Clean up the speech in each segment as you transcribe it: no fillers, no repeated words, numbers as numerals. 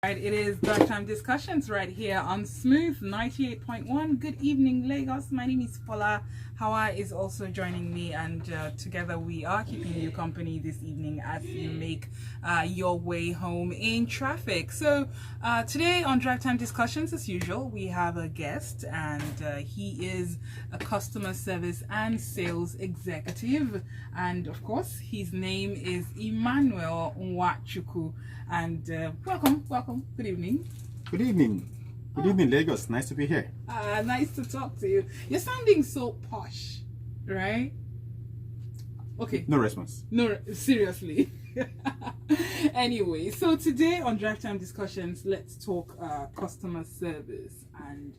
Right, it is Drive Time Discussions right here on Smooth 98.1. Good evening, Lagos. My name is Fola. Hawa is also joining me, and together we are keeping you company this evening as you make your way home in traffic. So today on Drive Time Discussions, as usual, we have a guest, and he is a customer service and sales executive. And of course, his name is Emmanuel Nwachukwu. And welcome. Good evening. Good evening. Good evening, Lagos. Nice to be here. Nice to talk to you. You're sounding so posh, right? Okay. No response. No, seriously. Anyway, so today on Drive Time Discussions, let's talk customer service and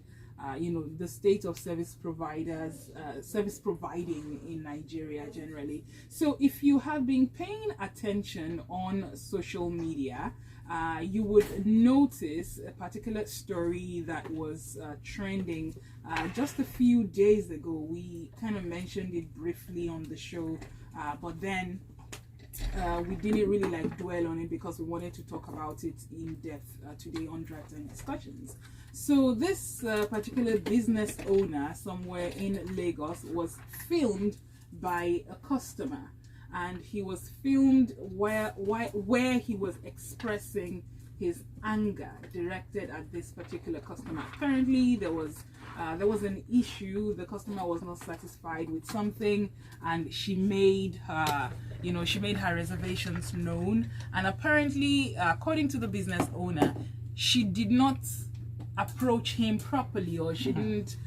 the state of service providers, service providing in Nigeria generally. So if you have been paying attention on social media, you would notice a particular story that was trending just a few days ago. We kind of mentioned it briefly on the show, but then we didn't really dwell on it because we wanted to talk about it in depth today on Drive Time Discussions. So this particular business owner somewhere in Lagos was filmed by a customer, and he was filmed where he was expressing his anger directed at this particular customer. Apparently there was an issue. The customer was not satisfied with something, and she made her reservations known. And apparently, according to the business owner, she did not approach him properly, or she didn't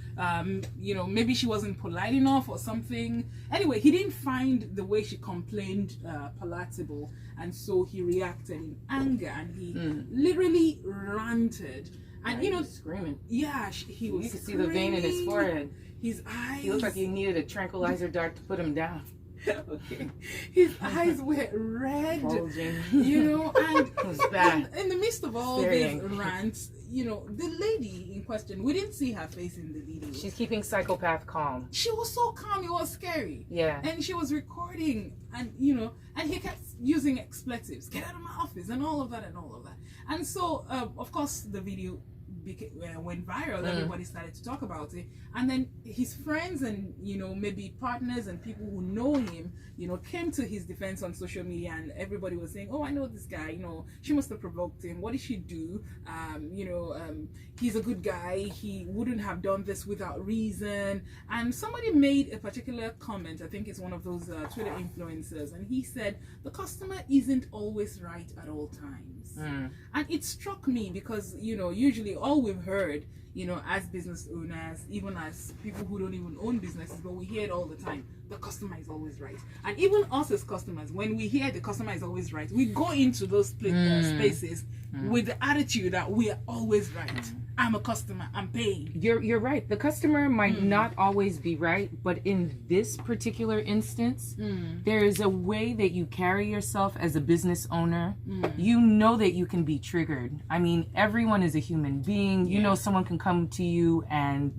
maybe she wasn't polite enough or something. Anyway, he didn't find the way she complained palatable, and so he reacted in anger, and he literally ranted. And he was screaming. Yeah, he was. You could see the vein in his forehead. His eyes. He looked like he needed a tranquilizer dart to put him down. Okay, his eyes were red, bulging. And it was bad. In the midst of all these rants, the lady in question, we didn't see her face in the video. She's keeping psychopath calm. She was so calm, it was scary. Yeah. And she was recording, and and he kept using expletives, get out of my office, and all of that. And so, of course, the video went viral. Everybody started to talk about it, and then his friends and maybe partners and people who know him came to his defense on social media, and everybody was saying, oh, I know this guy, she must have provoked him. What did she do? He's a good guy, he wouldn't have done this without reason. And somebody made a particular comment, I think it's one of those Twitter influencers, and he said the customer isn't always right at all times. And it struck me because usually all we've heard as business owners, even as people who don't even own businesses, but we hear it all the time, the customer is always right. And even us as customers, when we hear the customer is always right, we go into those spaces with the attitude that we are always right. I'm a customer, I'm paying. You're right. The customer might not always be right, but in this particular instance, there is a way that you carry yourself as a business owner. You know that you can be triggered. I mean, everyone is a human being. You know someone can come to you and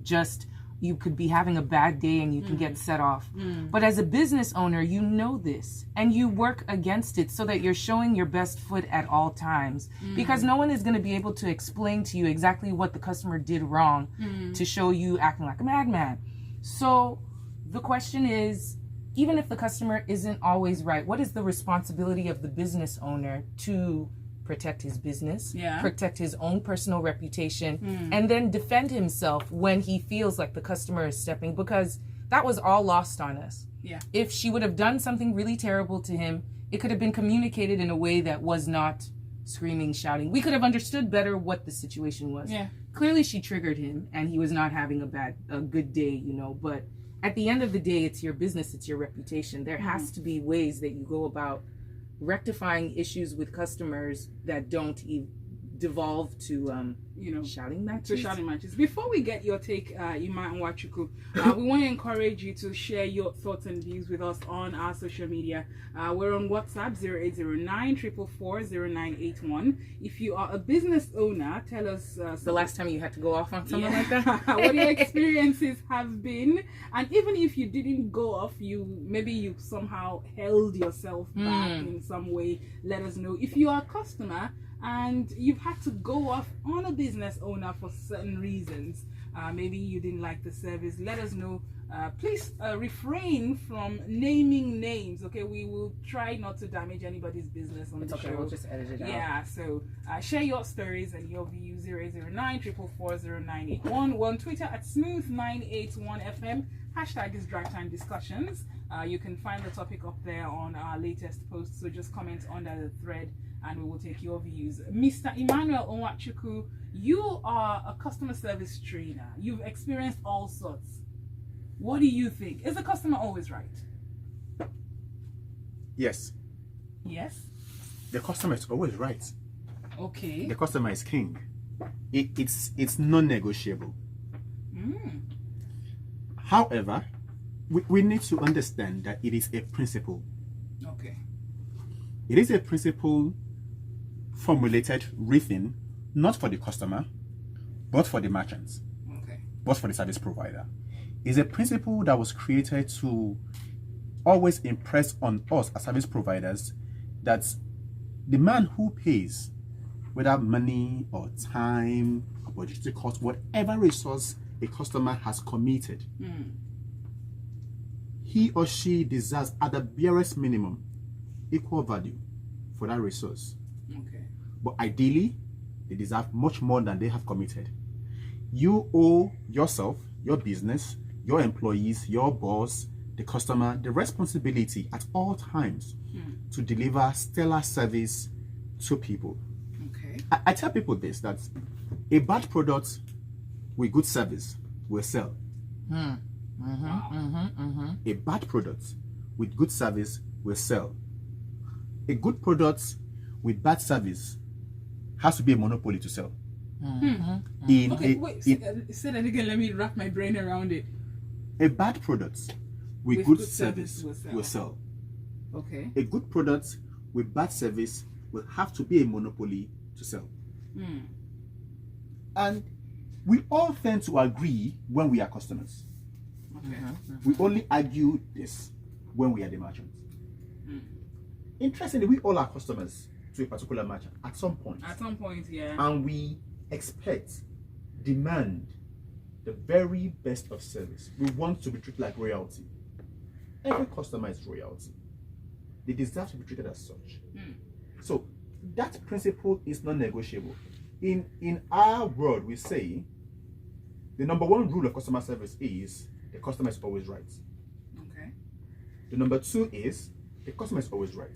you could be having a bad day and you can get set off. But as a business owner, you know this, and you work against it so that you're showing your best foot at all times, because no one is going to be able to explain to you exactly what the customer did wrong to show you acting like a madman. So the question is, even if the customer isn't always right, what is the responsibility of the business owner to protect his business, protect his own personal reputation, and then defend himself when he feels like the customer is stepping? Because that was all lost on us. Yeah. If she would have done something really terrible to him, it could have been communicated in a way that was not screaming, shouting. We could have understood better what the situation was. Yeah. Clearly she triggered him and he was not having a good day, but at the end of the day, it's your business, it's your reputation. There has to be ways that you go about rectifying issues with customers that don't devolve to Shouting to matches. shouting matches. Before we get your take, Ima and Wachuku, we want to encourage you to share your thoughts and views with us on our social media. We're on WhatsApp 0809 444 0981. If you are a business owner, tell us The last time you had to go off on someone like that. what your experiences have been, and even if you didn't go off, maybe you somehow held yourself back in some way. Let us know. If you are a customer and you've had to go off on a business owner for certain reasons, maybe you didn't like the service, let us know. Please refrain from naming names, okay? We will try not to damage anybody's business on the show. We'll just edit it out. Yeah, so share your stories and your views. 009 444 0981. We're on Twitter at Smooth981FM. Hashtag is Drive Time Discussions. You can find the topic up there on our latest post, so just comment under the thread and we will take your views. Mr. Emmanuel Onwachuku, you are a customer service trainer. You've experienced all sorts. What do you think? Is the customer always right? Yes, Yes. the customer is always right. Okay. The customer is king. It's non-negotiable. However, we need to understand that it is a principle. Okay. It is a principle formulated, written, not for the customer, but for the merchants, Okay. but for the service provider. It's a principle that was created to always impress on us as service providers that the man who pays, whether money or time, opportunity cost, whatever resource a customer has committed, he or she deserves at the barest minimum equal value for that resource. Okay. But ideally, they deserve much more than they have committed. You owe yourself, your business, your employees, your boss, the customer, the responsibility at all times to deliver stellar service to people. Okay. I tell people this, that a bad product with good service will sell. A bad product with good service will sell. A good product with bad service has to be a monopoly to sell. Okay, say that again. Let me wrap my brain around it. A bad product with good service will sell. Okay. A good product with bad service will have to be a monopoly to sell. And we all tend to agree when we are customers. Okay. We only argue this when we are the merchant. Interestingly, we all are customers to a particular merchant at some point. At some point, yeah. And we expect, demand the very best of service. We want to be treated like royalty. Every customer is royalty. They deserve to be treated as such. So that principle is non-negotiable. In our world, we say the number one rule of customer service is the customer is always right. Okay. The number two is the customer is always right.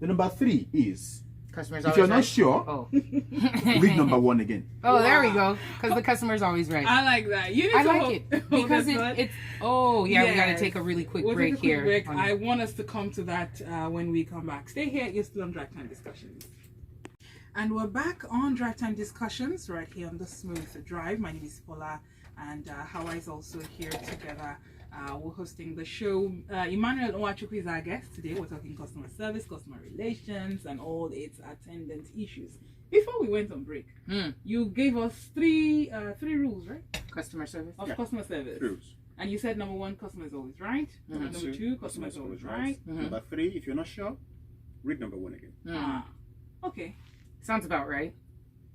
The number three is Customers if you're always not right. sure, Oh. read number one again. Oh, there we go. Because the customer's always right. I like that. You need I to like hold- it hold because this one. it's. Oh yeah, we got to Yes. take a really quick We'll break take a quick here. break. on- I want us to come to that when we come back. Stay here. You're still on Drive Time Discussions. And we're back on Drive Time Discussions right here on the Smooth Drive. My name is Paula, and Hawa is also here together. We're hosting the show. Emmanuel Onwachuku is our guest today. We're talking customer service, customer relations, and all its attendant issues. Before we went on break, you gave us three rules, right, Customer service. of customer service. Rules. And you said number one, customer is always right. Number two, customer is always right. Number three, if you're not sure, read number one again. Ah, okay. Sounds about right.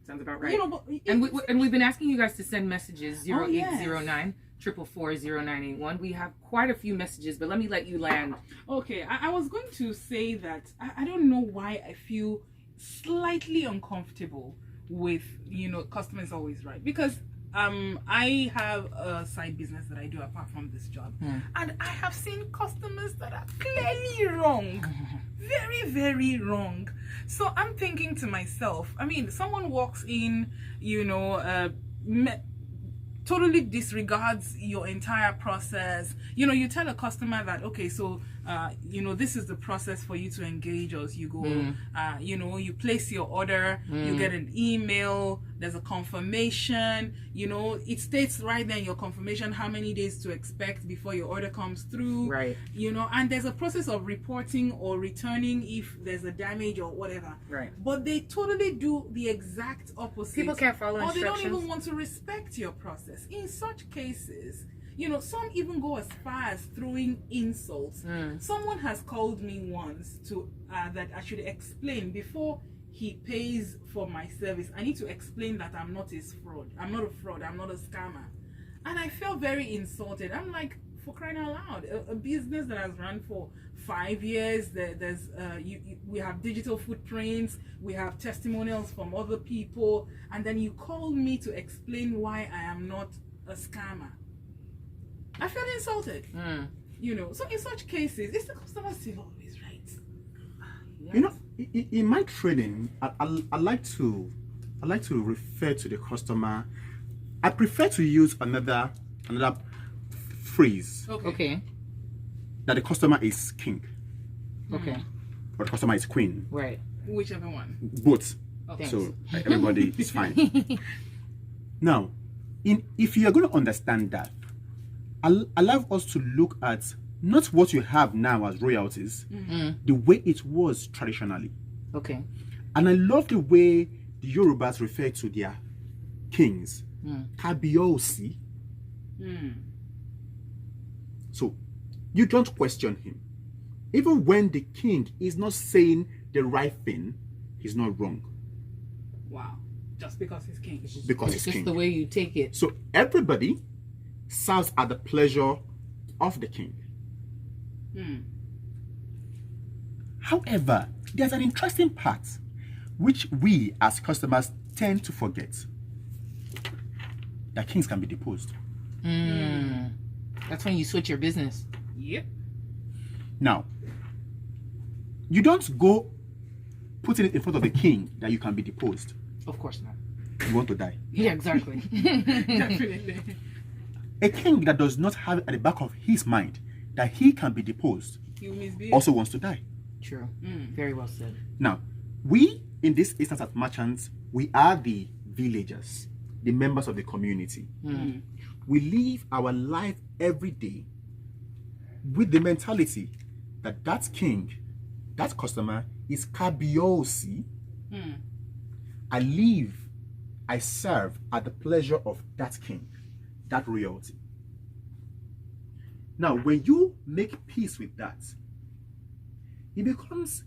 Sounds about right. You know, but And we've been asking you guys to send messages Oh, yes. 0809 444 0981. We have quite a few messages, but let me let you land. okay, I was going to say that I don't know why I feel slightly uncomfortable with, customer is always right, because I have a side business that I do apart from this job, and I have seen customers that are clearly wrong, very, very wrong. So I'm thinking to myself, I mean, someone walks in, totally disregards your entire process. You tell a customer that, okay, so this is the process for you to engage us. You go, you place your order, you get an email, there's a confirmation, it states right there in your confirmation how many days to expect before your order comes through. Right. And there's a process of reporting or returning if there's a damage or whatever. Right. But they totally do the exact opposite. People can't follow or instructions. They don't even want to respect your process. In such cases, some even go as far as throwing insults. Someone has called me once to that I should explain before he pays for my service. I need to explain that I'm not a fraud. I'm not a fraud. I'm not a scammer. And I felt very insulted. I'm like, for crying out loud, a business that has run for 5 years. We have digital footprints. We have testimonials from other people, and then you call me to explain why I am not a scammer. I felt insulted. So in such cases, is the customer still always right? In my trading, I like to refer to the customer. I prefer to use another phrase. Okay. That the customer is king. Okay. Or the customer is queen. Right. Whichever one. Both. Okay. So everybody is fine. Now, if you are going to understand that, allow us to look at not what you have now as royalties, the way it was traditionally. Okay. And I love the way the Yorubas refer to their kings, Kabiyesi. So you don't question him. Even when the king is not saying the right thing, he's not wrong. Wow. Just because he's king. Because It's he's just king. the way you take it. So everybody serves at the pleasure of the king. However, there's an interesting part which we as customers tend to forget. That kings can be deposed. That's when you switch your business. Yep. Now, you don't go putting it in front of the king that you can be deposed. Of course not. You want to die. Yeah, exactly. Definitely. A king that does not have at the back of his mind that he can be deposed You misbehave. also wants to die. True. Very well said. Now, we, in this instance as merchants, we are the villagers, the members of the community. We live our life every day with the mentality that that king, that customer is Kabiyesi. I live, I serve at the pleasure of that king, that royalty. Now, when you make peace with that, it becomes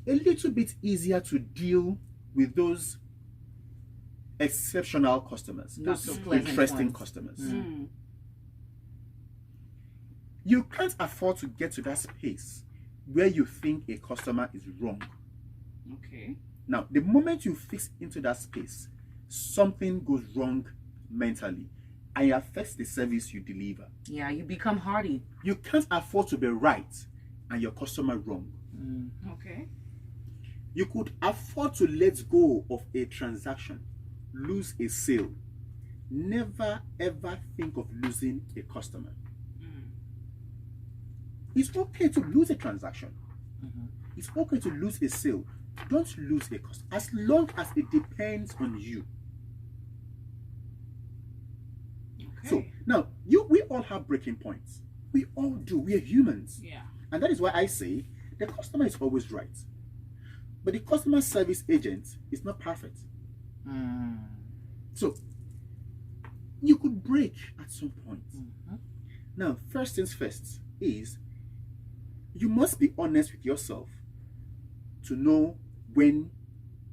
a little bit easier to deal with those exceptional customers, Not those so pleasant interesting ones. customers. You can't afford to get to that space where you think a customer is wrong. Okay. Now, the moment you fix into that space, something goes wrong mentally and it affects the service you deliver. Yeah, you become hardy. You can't afford to be right and your customer wrong. Okay. You could afford to let go of a transaction, lose a sale. Never ever think of losing a customer. It's okay to lose a transaction. It's okay to lose a sale. Don't lose a customer as long as it depends on you. Okay. So now we all have breaking points. We all do. We are humans. Yeah. And that is why I say the customer is always right. But the customer service agent is not perfect. So you could break at some point. Now, first things first is you must be honest with yourself to know when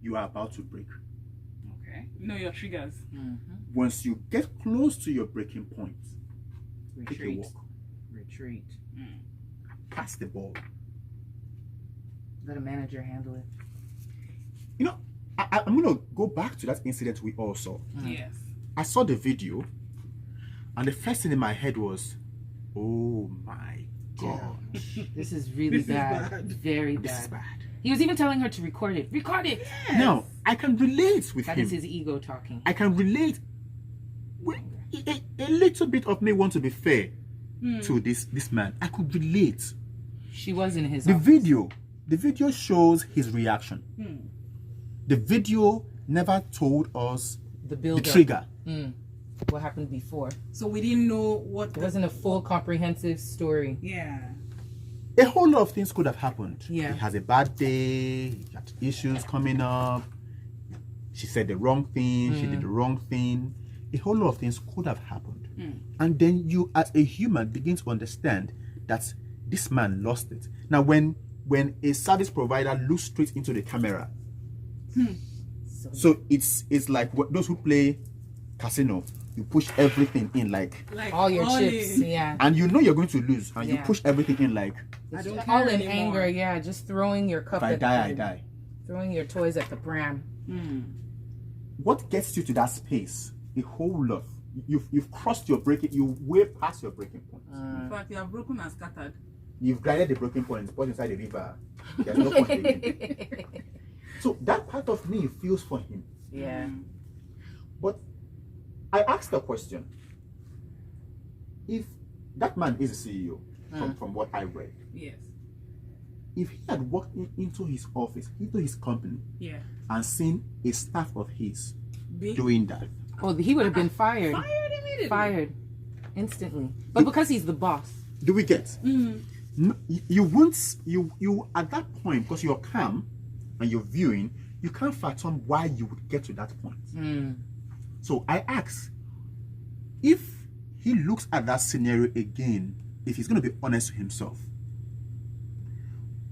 you are about to break. Okay. Know your triggers. Once you get close to your breaking point, take a Retreat. walk. Retreat. Pass the ball. Let a manager handle it. You know, I'm going to go back to that incident we all saw. Yes. I saw the video, and the first thing in my head was, oh my God. This is really This is bad. bad. Very This is bad. bad. He was even telling her to record it. Record it. Now, I can relate with That him. is his ego talking. I can relate. With a little bit of me want to be fair to this man. I could relate. She was in his The office. video shows his reaction. The video never told us The the build trigger. What happened before. So we didn't know what. It wasn't a full comprehensive story. Yeah. A whole lot of things could have happened. Yeah. He has a bad day, he had issues coming up, she said the wrong thing, she did the wrong thing. A whole lot of things could have happened. And then you, as a human, begin to understand that this man lost it. Now, when a service provider looks straight into the camera, so it's like those who play casino, you push everything in like All your chips, in. yeah. and you know you're going to lose, and you Yeah. push everything in like, I don't All care in anymore. anger, yeah. Just throwing your cup if I at die, I die. throwing your toys at the pram. What gets you to that space? A whole lot. You've crossed your breaking, you way past your breaking point. In fact, you have broken and scattered. You've glided the breaking point, put inside the river. There's no point again. So that part of me feels for him. Yeah. But I asked the question: if that man is a CEO, from what I read, Yes. if he had walked into his office, into his company, Yeah. and seen a staff of his Big doing that, Oh, he would have been fired. fired immediately. Fired. Instantly. But because he's the boss. do we get? No, you won't. You at that point, because you're calm and you're viewing, you can't fathom why you would get to that point. So I ask, if he looks at that scenario again, if he's going to be honest to himself,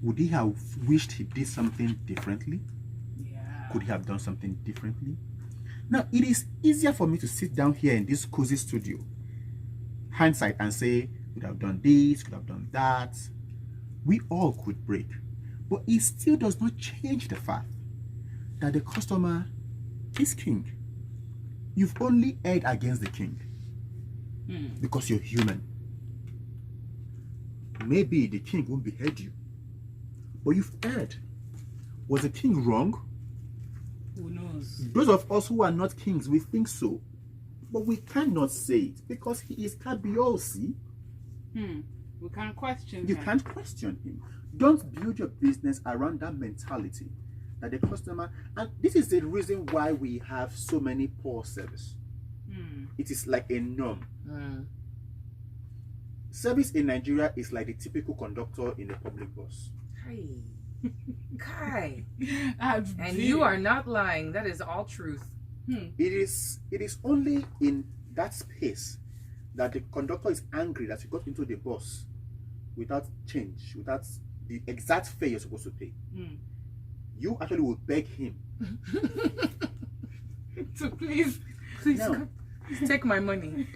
would he have wished he did something differently? Yeah. Could he have done something differently? Now, it is easier for me to sit down here in this cozy studio, hindsight, and say, could have done this, could have done that. We all could break. But it still does not change the fact that the customer is king. You've only erred against the king because you're human. Maybe the king won't behead you, but you've erred. Was the king wrong? Who knows? Those of us who are not kings, we think so. But we cannot say it because he is Kabiosi. We can't question You him. can't question him. Don't build your business around that mentality that the customer, and this is the reason why we have so many poor service. It is like a norm. Service in Nigeria is like the typical conductor in a public bus. Kai. And And you are not lying. That is all truth. It is only in that space that the conductor is angry that you got into the bus without change, without the exact fare you're supposed to pay. You actually will beg him. So please Now, Take my money.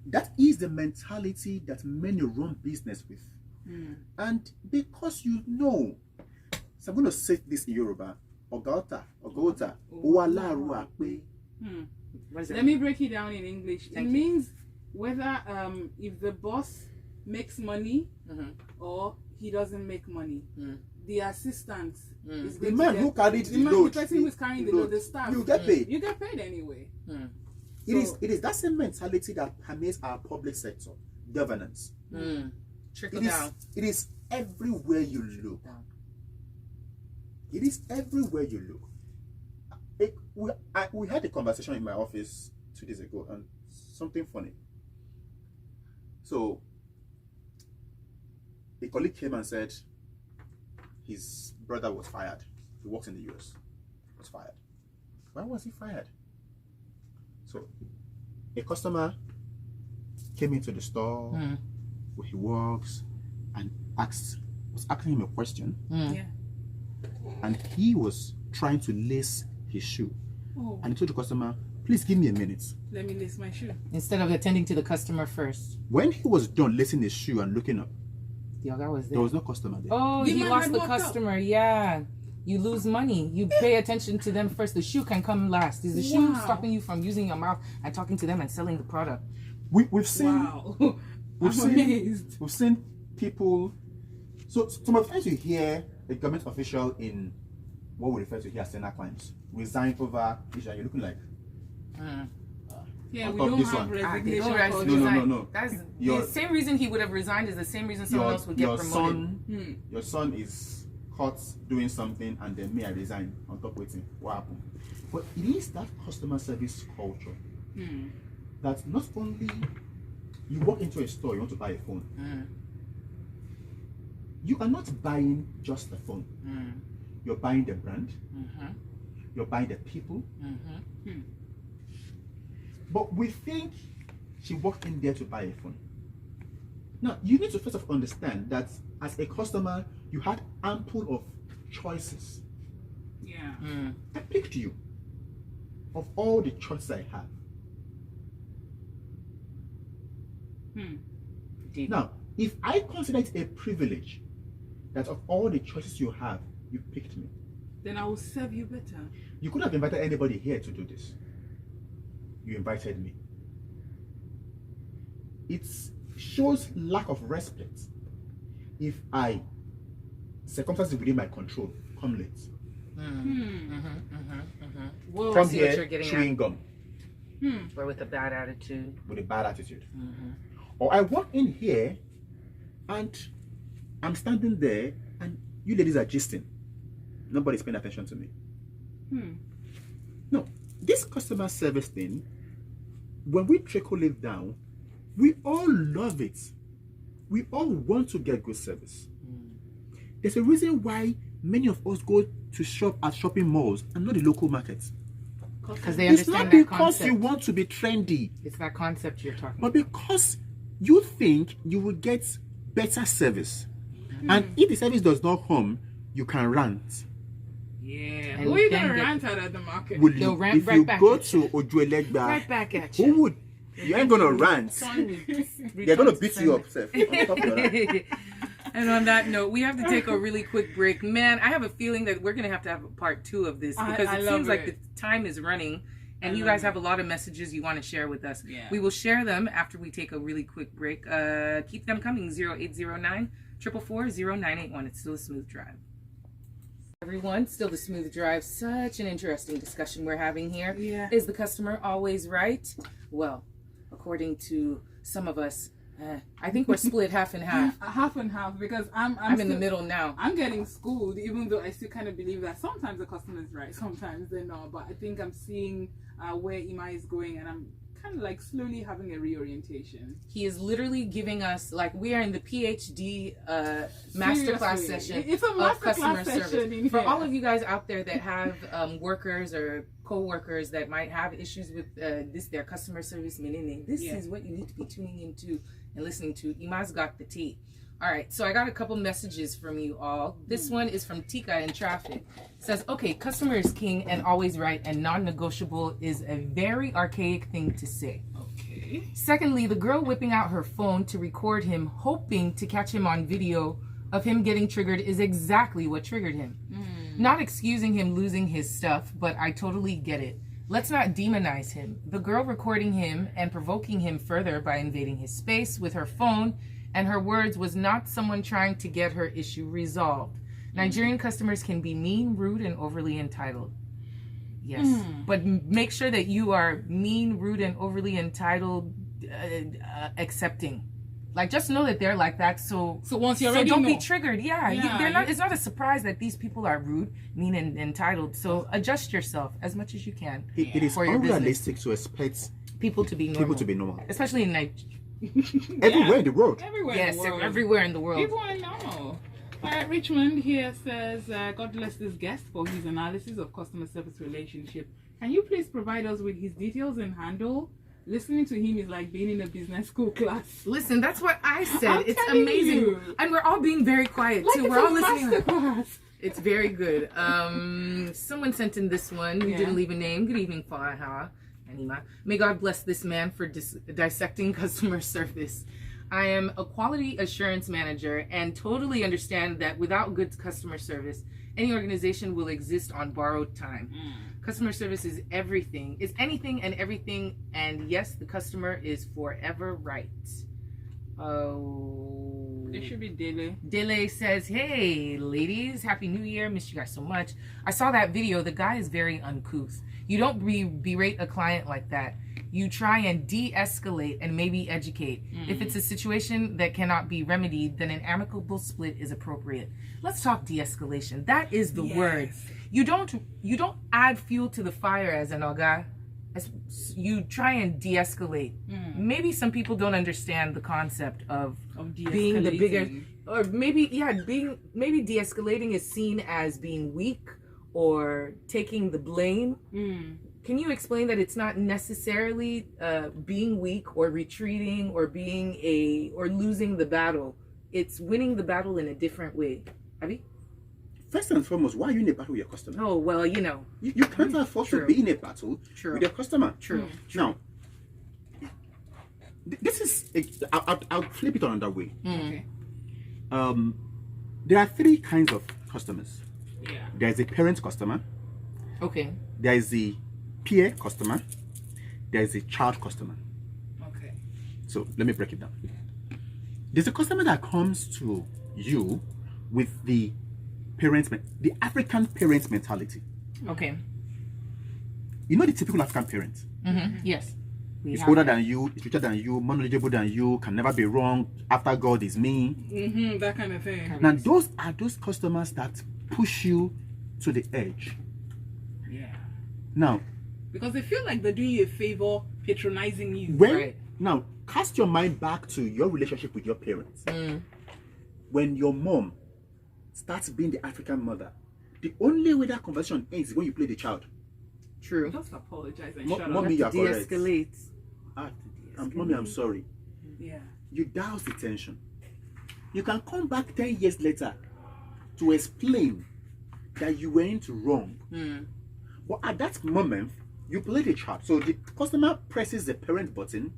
that is the mentality that many run business with. And because you know, so I'm going to say this in Yoruba, Ogota, Owalaru Ape. What is let me break it down in English. Thank it you. means whether if the boss makes money or he doesn't make money. The assistant is The going man to get, who carried the man- load, the person who is carrying the load, the staff. you get paid. You get paid anyway. It is that same mentality that permeates our public sector governance. Trickle It is, down. it is everywhere you look. It is everywhere you look. We had a conversation in my office 2 days ago, and something funny. So, a colleague came and said his brother was fired. He works in the US. Was fired. Why was he fired? So, a customer came into the store where he works and was asking him a question, Yeah. and he was trying to lace his shoe. Oh, And he told the customer, please give me a minute. let me lace my shoe. Instead of attending to the customer first. When he was done lacing his shoe and looking up, The other was there there. was no customer there. Oh, The he man lost had the walked out. customer. Yeah. You lose money. You pay attention to them first. The shoe can come last. Is the shoe Wow. stopping you from using your mouth and talking to them and selling the product? We've seen Wow. we've I'm seen amazed. we've seen people. So some of the times you hear a government official in what we refer to here as senior clients resign over issue, and you're looking like Yeah, on we top don't this have one. They resignation don't res- culture. No, no, resign. no. That's Your- the same reason he would have resigned is the same reason someone else would get promoted. Your son is caught doing something, and then me I resign on top waiting. What happened? But it is that customer service culture that not only you walk into a store, you want to buy a phone. You are not buying just the phone. You're buying the brand. You're buying the people. But we think she walked in there to buy a phone. Now, you need to first of all understand that as a customer, you had ample of choices. Yeah. I picked you of all the choices I have. Now, if I consider it a privilege that of all the choices you have, you picked me, Then I will serve you better. you could have invited anybody here to do this. You invited me. It shows lack of respect if circumstances within my control, come late. Well, Come see what here you're getting chewing gum Or with a bad attitude. with a bad attitude. Or I walk in here and I'm standing there and you ladies are gisting. Nobody's paying attention to me. No, this customer service thing, when we trickle it down, we all love it. We all want to get good service. There's a reason why many of us go to shop at shopping malls and not the local markets. Because they It's understand not that because concept. you want to be trendy, It's that concept you're talking but about. because you think you will get better service. And if the service does not come, you can rant. Yeah. And Who are you then gonna get- rant at the market? Would They'll you, rant if right you back go at you. to Ojuelegba, Right back at who you. would? You ain't gonna rant. They're gonna beat you up, Seth. Stop your rant. And on that note, we have to take a really quick break. Man, I have a feeling that we're going to have a part 2 of this because I it love seems like it. the time is running and I you love guys it. have a lot of messages you want to share with us. Yeah. We will share them after we take a really quick break. Keep them coming, 0809 444 0981. It's still a smooth drive. Everyone, still the smooth drive. Such an interesting discussion we're having here. Yeah. Is the customer always right? Well, according to some of us, I think we're split half and half. Half and half, because I'm I'm in the still- middle now. I'm getting schooled, even though I still kind of believe that sometimes the customer is right, sometimes they're not. But I think I'm seeing where Ima is going, and I'm kind of like slowly having a reorientation. He is literally giving us, like, we are in the PhD masterclass Seriously. session It's a of masterclass customer session service. in For here. all of you guys out there that have workers or co-workers that might have issues with their customer service meaning, this Yeah. is what you need to be tuning into and listening to. Ima's got the tea. All right, so I got a couple messages from you all. This one is from Tika in traffic. It says, okay, customer is king and always right, and non-negotiable is a very archaic thing to say. Okay. Secondly, the girl whipping out her phone to record him, hoping to catch him on video of him getting triggered, is exactly what triggered him. Not excusing him losing his stuff, but I totally get it. Let's not demonize him. The girl recording him and provoking him further by invading his space with her phone and her words was not someone trying to get her issue resolved. Nigerian customers can be mean, rude, and overly entitled. Yes, but make sure that you are mean, rude, and overly entitled, accepting. Like, just know that they're like that. So once you so already don't know. be triggered. Yeah, Yeah, they're not. It's not a surprise that these people are rude, mean, and entitled. So adjust yourself as much as you can. It is For your business. unrealistic to expect People to be normal, people to be normal. especially in Nigeria. Everywhere in the world. Everywhere Yes, in the world. everywhere in the world. People are normal. Richmond here says, God bless this guest for his analysis of customer service relationship. Can you please provide us with his details and handle? Listening to him is like being in a business school class. Listen, that's what I said. I'm It's telling amazing, you. and we're all being very quiet Like too. it's We're a all listening. masterclass. It's very good. Someone sent in this one. We Yeah. didn't leave a name. Good evening, Faha and Ima. May God bless this man for dissecting customer service. I am a quality assurance manager and totally understand that without good customer service, any organization will exist on borrowed time. Customer service is everything, is anything and everything, and yes, the customer is forever right. Oh. It should be daily. Dele says, hey, ladies, Happy New Year. Missed you guys so much. I saw that video. The guy is very uncouth. You don't berate a client like that. You try and de-escalate and maybe educate. If it's a situation that cannot be remedied, then an amicable split is appropriate. Let's talk de-escalation. That is the word. You don't add fuel to the fire as an oga. You try and de-escalate. Maybe some people don't understand the concept of being the bigger, or maybe maybe de-escalating is seen as being weak or taking the blame. Can you explain that it's not necessarily being weak or retreating or or losing the battle? It's winning the battle in a different way. Abby? First and foremost, why are you in a battle with your customer? Oh, well, you know. You can't afford to be in a battle with your customer. True. Now, this is, I'll flip it another way. Okay. There are three kinds of customers. Yeah. There's a parent customer. Okay. There is the peer customer. There is a child customer. Okay. So let me break it down. There's a customer that comes to you with the African parent mentality. Okay. You know the typical African parent. Yes. He's older than you, he's richer than you, more knowledgeable than you, can never be wrong, after God is me. That kind of thing. Now those are those customers that push you to the edge. Yeah. Now, Because they feel like they're doing you a favor, patronizing you. Now cast your mind back to your relationship with your parents. When your mom starts being the African mother, the only way that conversation ends is when you play the child. True. Just apologize and shut Mommy, you up. are correct. De-escalate. Mommy, I'm sorry. Yeah. You douse the tension. You can come back 10 years later to explain that you went wrong. But at that moment, you play the child. So the customer presses the parent button,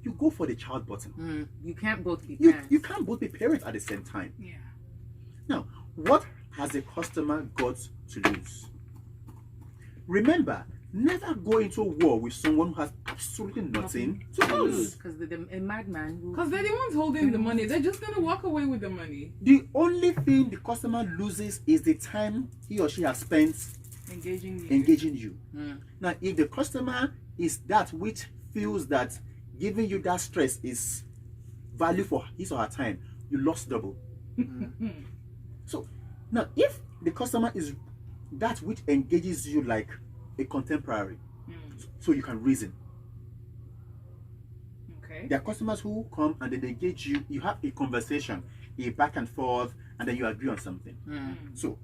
you go for the child button. You can't both be parents. You can't both be parents at the same time. Yeah. Now, what has a customer got to lose? Remember, never go into a war with someone who has absolutely nothing to lose. Because a madman will... Because they're the ones holding the money. They're just going to walk away with the money. The only thing the customer loses is the time he or she has spent engaging you. Now, if the customer is that which feels that giving you that stress is value for his or her time, you lost double. So, now if the customer is that which engages you like a contemporary, so you can reason. Okay. There are customers who come and they engage you, you have a conversation, a back and forth, and then you agree on something. So,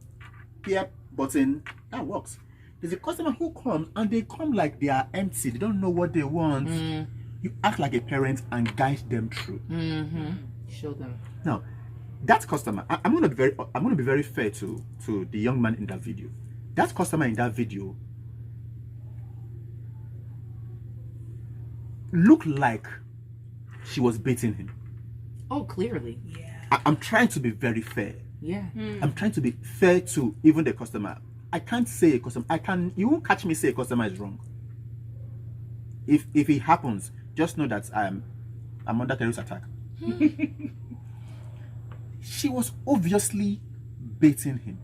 peer button, that works. There's a customer who comes and they come like they are empty, they don't know what they want. You act like a parent and guide them through. Show them. Now, that customer, I'm gonna be very fair to the young man in that video. That customer in that video looked like she was baiting him. Oh, clearly. Yeah. I'm trying to be very fair. Yeah. I'm trying to be fair to even the customer. I can't say a customer. You won't catch me say a customer is wrong. If it happens, just know that I'm under terrorist attack. She was obviously baiting him,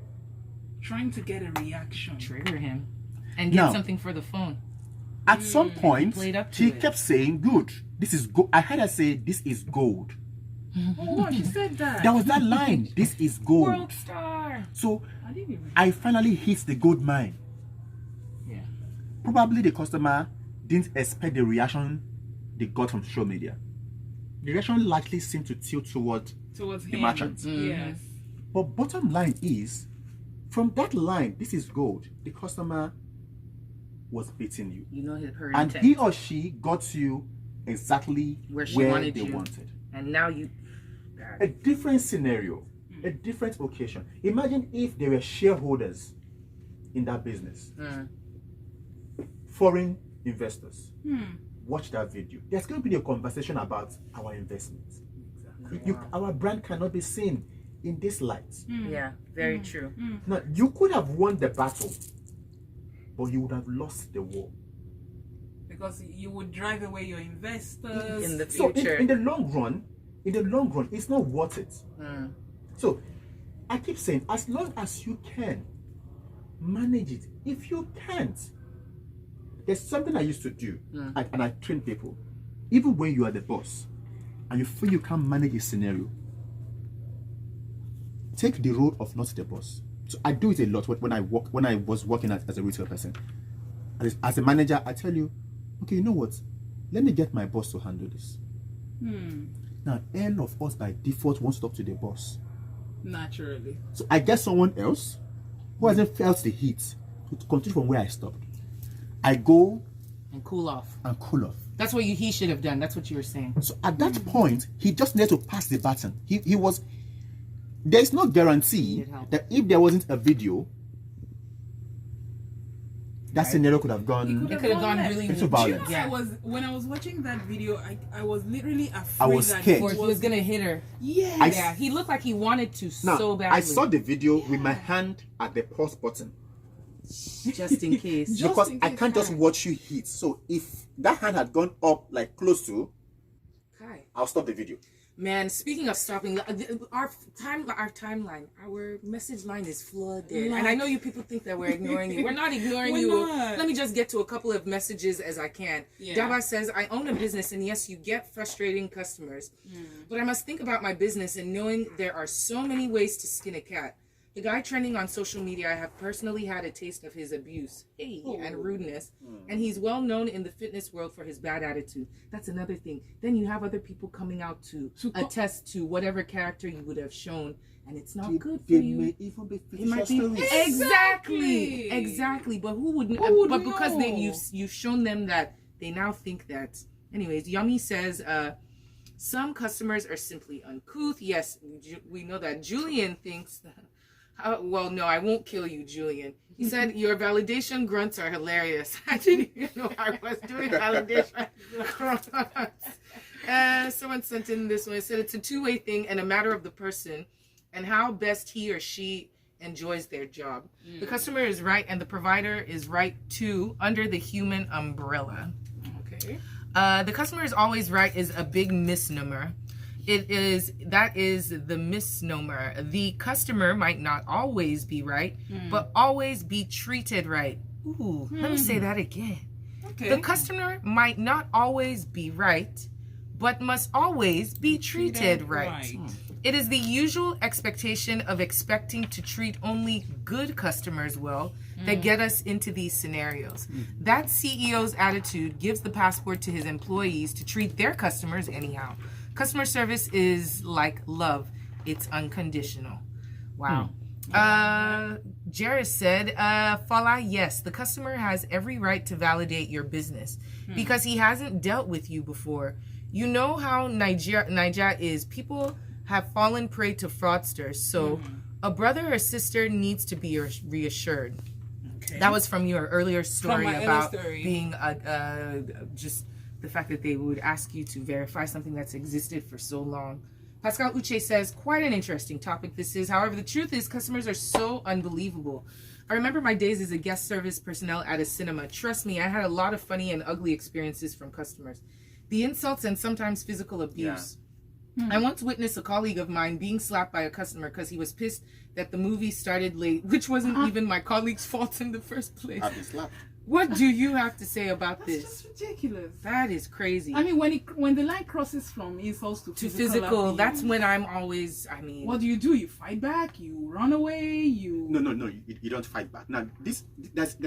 Trying to get a reaction. Trigger him. And get something for the phone. At some point, played up to she it. kept saying, "Good, this is gold." I heard her say, "This is gold." Oh, wow, she said that. That was that line. This is gold. World star. So I didn't even. I finally hit the gold mine. Yeah. Probably the customer didn't expect the reaction they got from social media. The reaction likely seemed to tilt towards Towards the him. merchant. Yes. But bottom line is, from that line, this is gold, the customer was beating you. You know her And intent. he or she got you exactly Where she where wanted they you. wanted. And now you... A different scenario, a different occasion. Imagine if there were shareholders in that business, foreign investors. Watch that video. There's going to be a conversation about our investments. Our brand cannot be seen in this light. Yeah, very true. Now, you could have won the battle, but you would have lost the war. Because you would drive away your investors. In the So future. in the long run, in the long run, it's not worth it. Mm. So I keep saying, as long as you can manage it, if you can't, there's something I used to do, and I train people. Even when you are the boss and you feel you can't manage a scenario, take the role of not the boss. So I do it a lot when I was working as a retail person. As a manager, I tell you, okay, you know what? Let me get my boss to handle this. Now, all of us by default won't stop to the boss. Naturally. So I get someone else who hasn't felt the heat to continue from where I stopped. I go And cool off. and cool off. That's what he should have done. That's what you were saying. So at that point, he just needed to pass the baton. There's no guarantee that if there wasn't a video, that scenario could have gone. It could have gone really into violence. Yeah. When I was watching that video, I was literally afraid I was that scared. Or he was gonna hit her. Yeah. Yeah, he looked like he wanted to Now, so badly. I saw the video with my hand at the pause button just in case. Just because in I case, can't just watch you hit. So if that hand had gone up like close to, Kai. I'll stop the video. Man, speaking of stopping, our timeline, our message line is flooded. Like- And I know you people think that we're ignoring you. We're not ignoring We're you. not. Let me just get to a couple of messages as I can. Yeah. Daba says, I own a business, and yes, you get frustrating customers. But I must think about my business and knowing there are so many ways to skin a cat. The guy trending on social media, I have personally had a taste of his abuse and rudeness, and he's well known in the fitness world for his bad attitude. That's another thing. Then you have other people coming out to attest to whatever character you would have shown, and it's not good for you. may even be It might be Exactly. exactly. But who would? Who would but because know? you've shown them that, they now think that. Anyways, Yummy says, some customers are simply uncouth. Yes, we know that. Julian thinks. Well, no, I won't kill you, Julian. He said, your validation grunts are hilarious. I didn't even know I was doing validation grunts. Someone sent in this one. It said it's a two-way thing and a matter of the person and how best he or she enjoys their job. The customer is right and the provider is right too, under the human umbrella. Okay. The customer is always right is a big misnomer. That is the misnomer. The customer might not always be right, but always be treated right. Ooh, let me say that again. Okay. The customer might not always be right, but must always be treated right. It is the usual expectation of expecting to treat only good customers well that get us into these scenarios. That CEO's attitude gives the passport to his employees to treat their customers anyhow. Customer service is like love. It's unconditional. Wow. Jairus said, Fala, yes, the customer has every right to validate your business because he hasn't dealt with you before. You know how Niger is. People have fallen prey to fraudsters. So a brother or sister needs to be reassured. Okay. That was from your earlier story about being just the fact that they would ask you to verify something that's existed for so long. Pascal Uche says, quite an interesting topic this is. However, the truth is customers are so unbelievable. I remember my days as a guest service personnel at a cinema. Trust me, I had a lot of funny and ugly experiences from customers. The insults and sometimes physical abuse. Yeah. I once witnessed a colleague of mine being slapped by a customer because he was pissed that the movie started late, which wasn't even my colleague's fault in the first place. I've been slapped. What do you have to say about this? That's just ridiculous. That is crazy. I mean, when the line crosses from insults to physical abuse, that's when I'm always, what do? You fight back? You run away? No, you don't fight back. Now, there's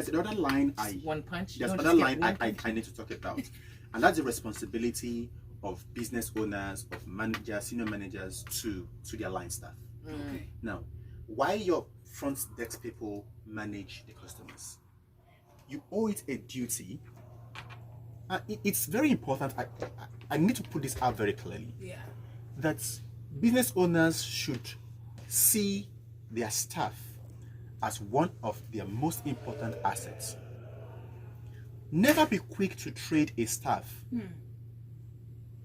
another line one punch? There's another line I need to talk about. And that's the responsibility of business owners, of managers, senior managers to their line staff. Okay. Now, why your front desk people manage the customers? You owe it a duty. It's very important. I need to put this out very clearly. Yeah. That business owners should see their staff as one of their most important assets. Never be quick to trade a staff.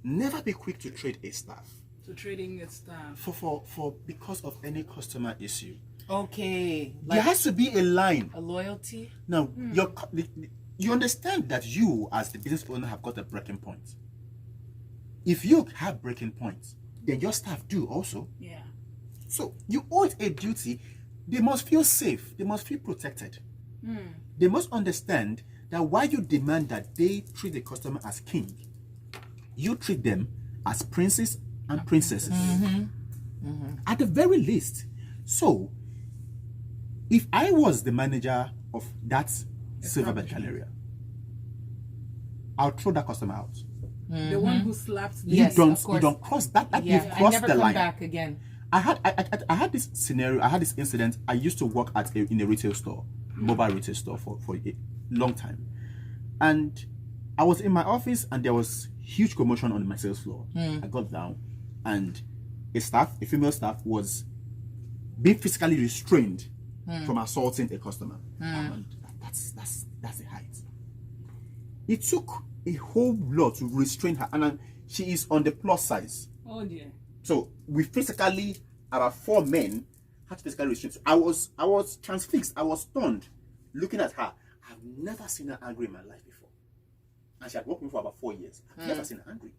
Never be quick to trade a staff. So trading a staff. For because of any customer issue. Okay. There has to be a line. A loyalty? Now, you understand that you, as the business owner, have got a breaking point. If you have breaking points, then your staff do also. Yeah. So you owe it a duty. They must feel safe. They must feel protected. They must understand that while you demand that they treat the customer as king, you treat them as princes and princesses. At the very least. So, if I was the manager of that Silverbird Galleria, I'll throw that customer out. The one who slapped the Yes, of course. You don't cross that. You've and crossed never the come line. back again. I had this scenario. I had this incident. I used to work in a retail store, mobile retail store for a long time, and I was in my office and there was huge commotion on my sales floor. I got down, and a female staff, was being physically restrained from assaulting a customer, and that's the height. It took a whole lot to restrain her, and she is on the plus size. Oh dear. So we physically, about 4 men, had to physically restrain. So I was transfixed. I was stunned, looking at her. I've never seen her angry in my life before, and she had worked with me for about 4 years. I've never seen her angry.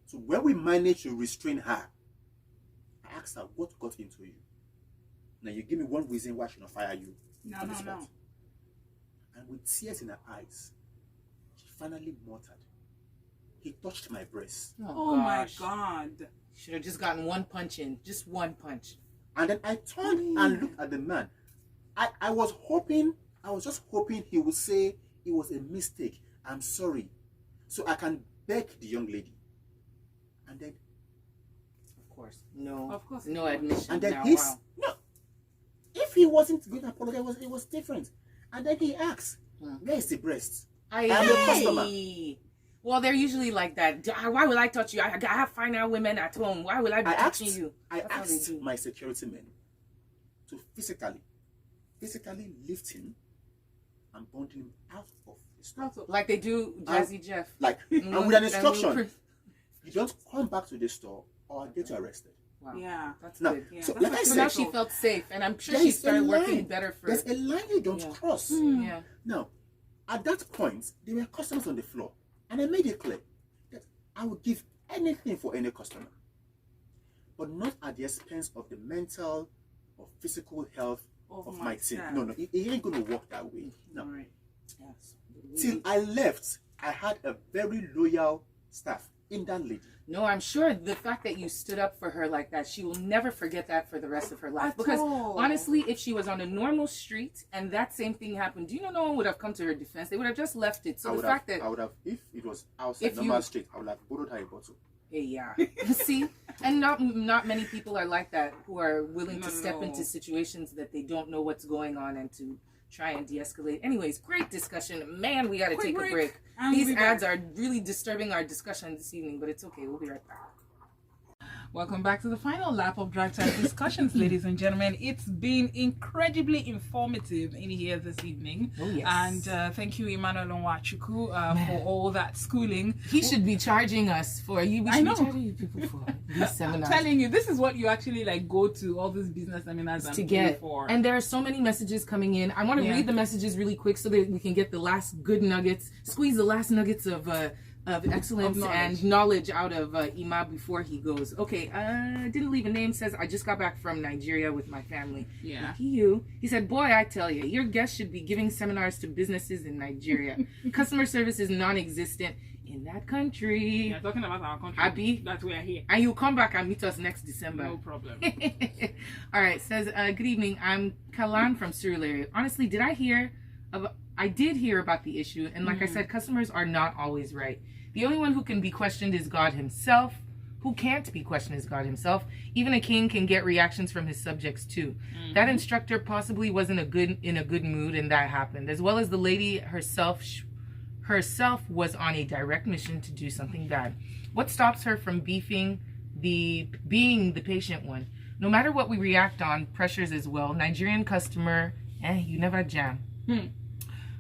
So when we managed to restrain her, I asked her, "What got into you? Now you give me one reason why I should not fire you." No. And with tears in her eyes, she finally muttered, "He touched my breast." Oh my gosh. God. Should have just gotten one punch in. Just one punch. And then I turned and looked at the man. I was just hoping he would say it was a mistake. I'm sorry. So I can beg the young lady. And then, Of course. No. Of course. No admission. and then now. no. If he wasn't going to apologize, it was different. And then he asked, "Where is the breast?" I'm a customer. Well, they're usually like that. Why would I touch you? I have fine out women at home. Why would I be touching you? I That's how they asked do. my security men to physically lift him and bundle him out of the store. Like they do Jazzy Jeff. Like, and with an And instruction, you don't come back to the store or I'll get you arrested. Wow. Yeah. That's Now, good. Yeah, so that's like I what So now said, she felt safe, and I'm sure there she is a started working line. better for There's a line you don't Yeah. cross. Yeah. Now, at that point, there were customers on the floor, and I made it clear that I would give anything for any customer, but not at the expense of the mental or physical health of my team. staff. No, it ain't going to work that way. No. All right. Yes. Till I left, I had a very loyal staff in that lady. No, I'm sure the fact that you stood up for her like that, she will never forget that for the rest of her life. At Because all. honestly, if she was on a normal street and that same thing happened, do you know no one would have come to her defense? They would have just left it. So the fact that I would have, if it was outside If normal you- street, I would have borrowed her a bottle. hey, yeah, see, and not many people are like that who are willing to No, step no. into situations that they don't know what's going on and to try and de-escalate. Anyways, great discussion, man. We got to Quick take break, a break. and These we'll be ads back. are really disturbing our discussion this evening, but it's okay. We'll be right back. Welcome back to the final lap of Drive Time Discussions, ladies and gentlemen. It's been incredibly informative in here this evening. Oh, yes. And thank you, Emmanuel Onwachuku, for all that schooling. He should be charging us for you. We I should know. be charging you people for these I'm seminars telling you, this is what you actually like go to all these business seminars and to pay get. for. And there are so many messages coming in. I want to Yeah. read the messages really quick so that we can get the last good nuggets, squeeze the last nuggets of excellence Of knowledge. and knowledge out of Ima before he goes. Okay, didn't leave a name. Says I just got back from Nigeria with my family. Yeah. He said, boy, I tell you, your guest should be giving seminars to businesses in Nigeria. Customer service is non-existent in that country. You're talking about our country. Abi? That we are here. And you come back and meet us next December. No problem. All right, says, good evening. I'm Kalan from Surulere. Honestly, I did hear about the issue, and like I said, customers are not always right. The only one who can be questioned is God himself. Who can't be questioned is God himself. Even a king can get reactions from his subjects too. That instructor possibly wasn't in a good mood, and that happened. As well as the lady herself was on a direct mission to do something bad. What stops her from being the patient one? No matter what we react on, pressures as well. Nigerian customer, you never jam.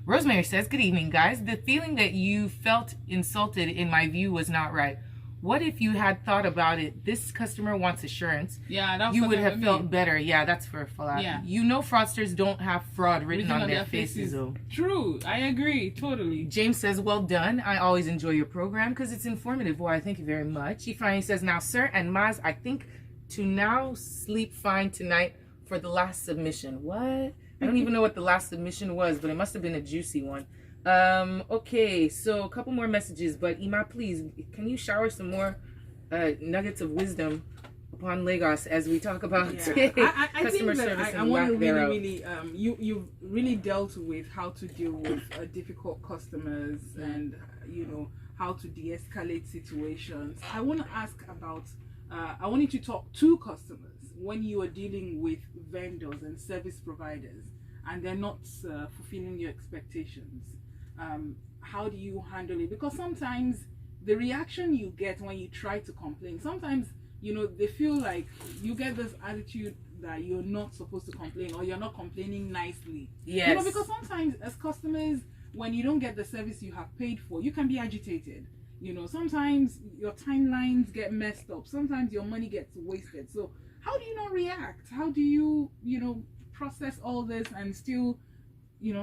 Rosemary says, good evening, guys. The feeling that you felt insulted, in my view, was not right. What if you had thought about it? This customer wants assurance. Yeah, that's You what would I have mean. felt better. Yeah, that's for Falafel. Yeah. You know, fraudsters don't have fraud written on their faces. Though. True, I agree totally. James says, well done. I always enjoy your program because it's informative. Well, I thank you very much. Ifeanyi says, now, sir and Maz, I think to now sleep fine tonight for the last submission. What? I don't even know what the last submission was, but it must have been a juicy one. Okay, so a couple more messages, but Ima, please, can you shower some more nuggets of wisdom upon Lagos as we talk about I customer think service that I and want to lack thereof. really you've really dealt with how to deal with difficult customers and how to de-escalate situations. I want to ask about I want you to talk to customers when you are dealing with vendors and service providers and they're not fulfilling your expectations. How do you handle it? Because sometimes the reaction you get when you try to complain, sometimes they feel like you get this attitude that you're not supposed to complain or you're not complaining nicely. Yes. Because sometimes as customers, when you don't get the service you have paid for, you can be agitated. Sometimes your timelines get messed up. Sometimes your money gets wasted. So how do you not react? How do you, process all this and still,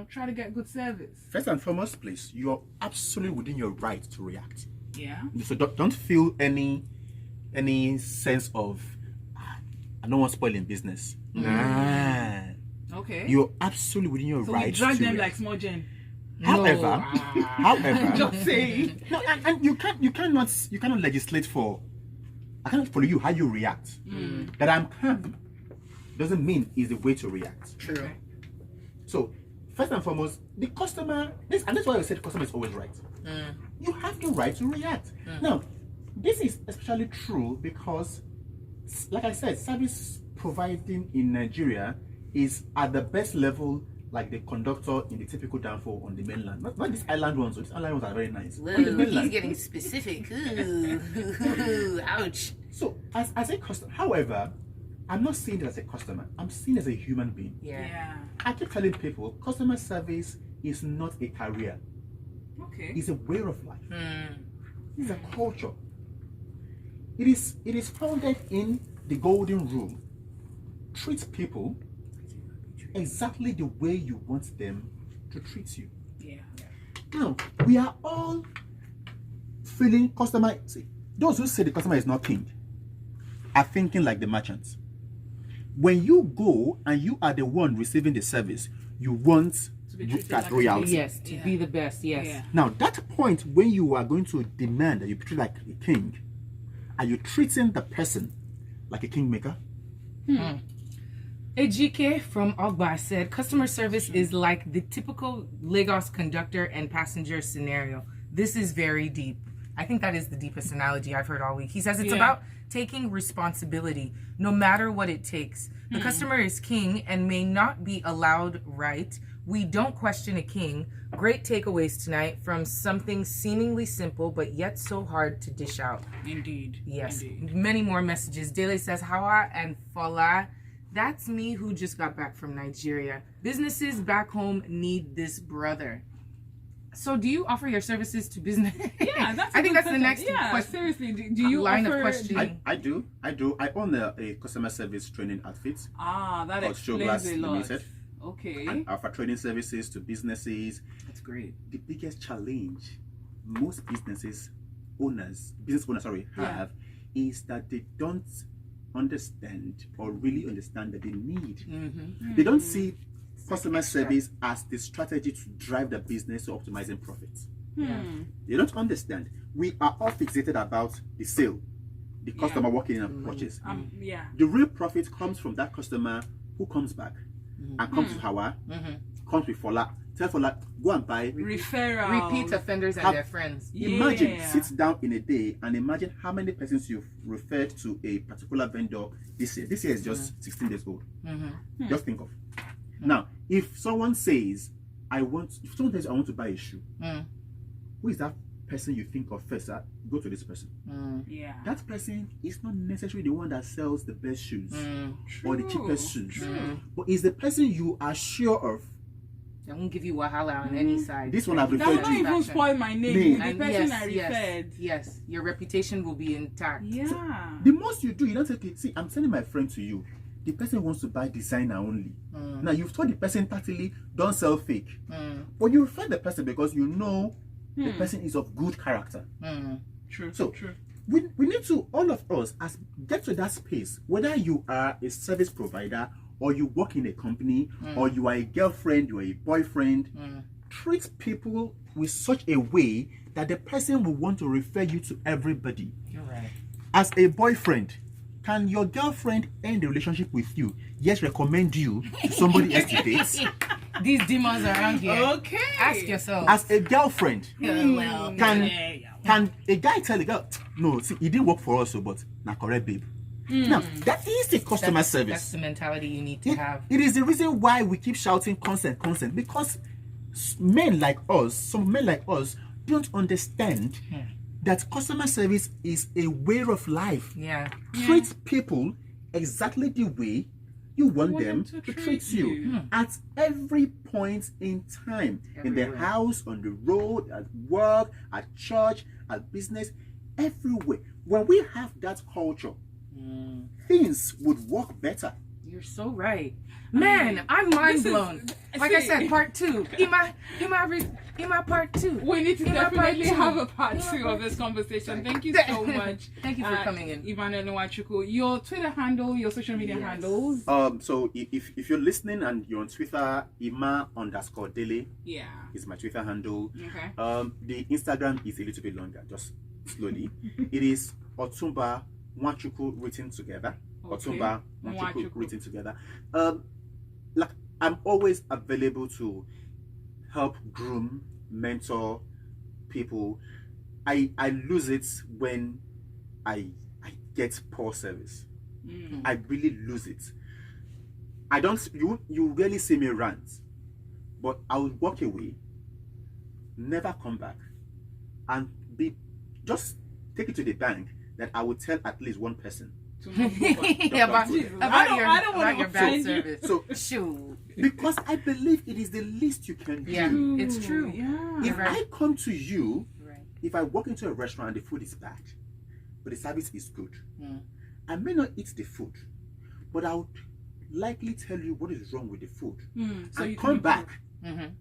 try to get good service? First and foremost, please, you're absolutely within your right to react. Yeah. So don't feel any sense of I don't want to spoil in business. Nah. Okay. You're absolutely within your So right we drag to them react. like small Jen. However, Just saying. no, and you cannot legislate for. I cannot follow you how you react. That I'm calm doesn't mean is the way to react. True. So first and foremost, the customer. And that's why I said the customer is always right. You have the right to react. Now, this is especially true because, like I said, service providing in Nigeria is at the best level, like the conductor in the typical danfo on the mainland. Not these island ones. These island ones are very nice. Whoa, On the mainland. he's getting specific. Ooh, ouch. So, as a customer, however, I'm not seeing it as a customer. I'm seeing it as a human being. Yeah. I keep telling people, customer service is not a career. Okay. It's a way of life. It's a culture. It is founded in the golden rule. Treat people exactly the way you want them to treat you. Yeah. Now, we are all feeling customer. See, those who say the customer is not king are thinking like the merchants. When you go and you are the one receiving the service, you want To be treated that like a royalty. Yes, to be the best. Yes. Yeah. Now, that point when you are going to demand that you be treated like a king, are you treating the person like a kingmaker? Ejike from Ogba said, customer service is like the typical Lagos conductor and passenger scenario. This is very deep. I think that is the deepest analogy I've heard all week. He says it's about taking responsibility, no matter what it takes. The customer is king and may not be allowed right. We don't question a king. Great takeaways tonight from something seemingly simple, but yet so hard to dish out. Indeed. Yes. Indeed. Many more messages. Dele says, Hawa and Fola, that's me who just got back from Nigeria. Businesses back home need this brother. So do you offer your services to business? Yeah, that's. I think that's the next Yeah, question. seriously. Do you Line of offer? questioning. I do. I own a customer service training outfit. That Called explains Showglass a lot. Limited. Okay. And offer training services to businesses. That's great. The biggest challenge most business owners have is that they don't understand or really understand that they need. They don't see customer service as the strategy to drive the business to optimizing profits. They don't understand. We are all fixated about the sale, the customer walking in and purchase. The real profit comes from that customer who comes back and comes to Hawa, comes with Fola. Tell Fola, go and buy. Referral. Repeat offenders and their friends. Imagine, sit down in a day and imagine how many persons you've referred to a particular vendor this year. This year is just 16 days old. Just think of. Now, if someone says, I want to buy a shoe, who is that person you think of first? Go to this person. Yeah. That person is not necessarily the one that sells the best shoes or the cheapest shoes, but is the person you are sure of I won't give you wahala on any side. This one I've That will referred not to. even spoil my name. Name. The And person I referred. yes, your reputation will be intact. Yeah. The most you do, you don't take it. See, I'm sending my friend to you. The person wants to buy designer only. Now you've told the person tactily, don't sell fake. But you refer the person because you know the person is of good character. True. So True. we need to, all of us, as get to that space, whether you are a service provider or you work in a company or you are a girlfriend, you are a boyfriend, treat people with such a way that the person will want to refer you to everybody. You're right. As a boyfriend, can your girlfriend end the relationship with you? Yes, recommend you to somebody else to date. These demons around here. Okay. Ask yourself. As a girlfriend, Well, can a guy tell a girl, no, see, it didn't work for us, but na correct, babe. Now, that is the customer that's service. the mentality you need to have. It is the reason why we keep shouting consent, because men like us, some men like us, don't understand that customer service is a way of life. Yeah. Treat people exactly the way you want them to treat you at every point in time. In the Everywhere. house, on the road, at work, at church, at business, everywhere. When we have that culture, things would work better. You're so right. Man, I'm mind this is- blown. Like I see- said, part 2. In my part 2. We need to In my part definitely two. have a part In my 2 part of this conversation. Thank you so much. Thank you for coming in. Emmanuel Nwachukwu. Your Twitter handle, your social media handles. So if you're listening and you're on Twitter, Ima_Dele Yeah. is my Twitter handle. Okay. The Instagram is a little bit longer, just slowly. It is Otumba Nwachukwu written together. Okay. Otumba Nwachukwu Nwachukwu. written together. Like, I'm always available to help groom, mentor people. I lose it when I get poor service. I really lose it. I don't. You rarely see me rant, but I will walk away, never come back, and just take it to the bank that I will tell at least one person. To not go back. about Jesus. about I don't your wanna about your bad offend you. service. So Shoot. because I believe it is the least you can do. Yeah, it's true. Yeah. If Right. I come to you, Right. if I walk into a restaurant and the food is bad, but the service is good, Mm. I may not eat the food, but I would likely tell you what is wrong with the food So and you come can back. Mm-hmm.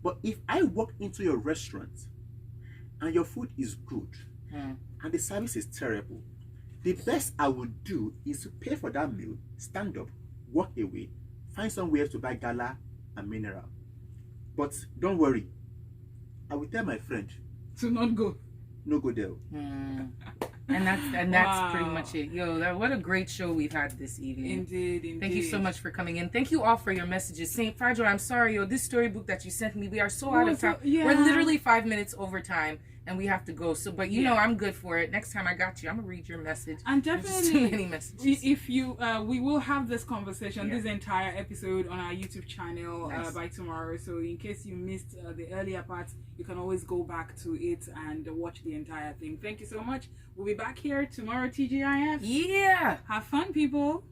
But if I walk into your restaurant and your food is good Mm. and the service is terrible, the best I would do is to pay for that meal, stand up, walk away, find somewhere to buy gala and mineral. But don't worry, I will tell my friend, to not go. no go there. And that's pretty Wow. much it. Yo, what a great show we've had this evening. Indeed. Thank you so much for coming in. Thank you all for your messages. Saint Fadro, I'm sorry, yo. This storybook that you sent me, we are so out of time. Yeah. We're literally 5 minutes over time, and we have to go. So, but you know, I'm good for it. Next time I got you, I'm gonna read your message. And There's just definitely, too many messages. if you, we will have this conversation, Yeah. this entire episode on our YouTube channel Nice. by tomorrow. So in case you missed the earlier parts, you can always go back to it and watch the entire thing. Thank you so much. We'll be back here tomorrow, TGIF. Yeah. Have fun, people.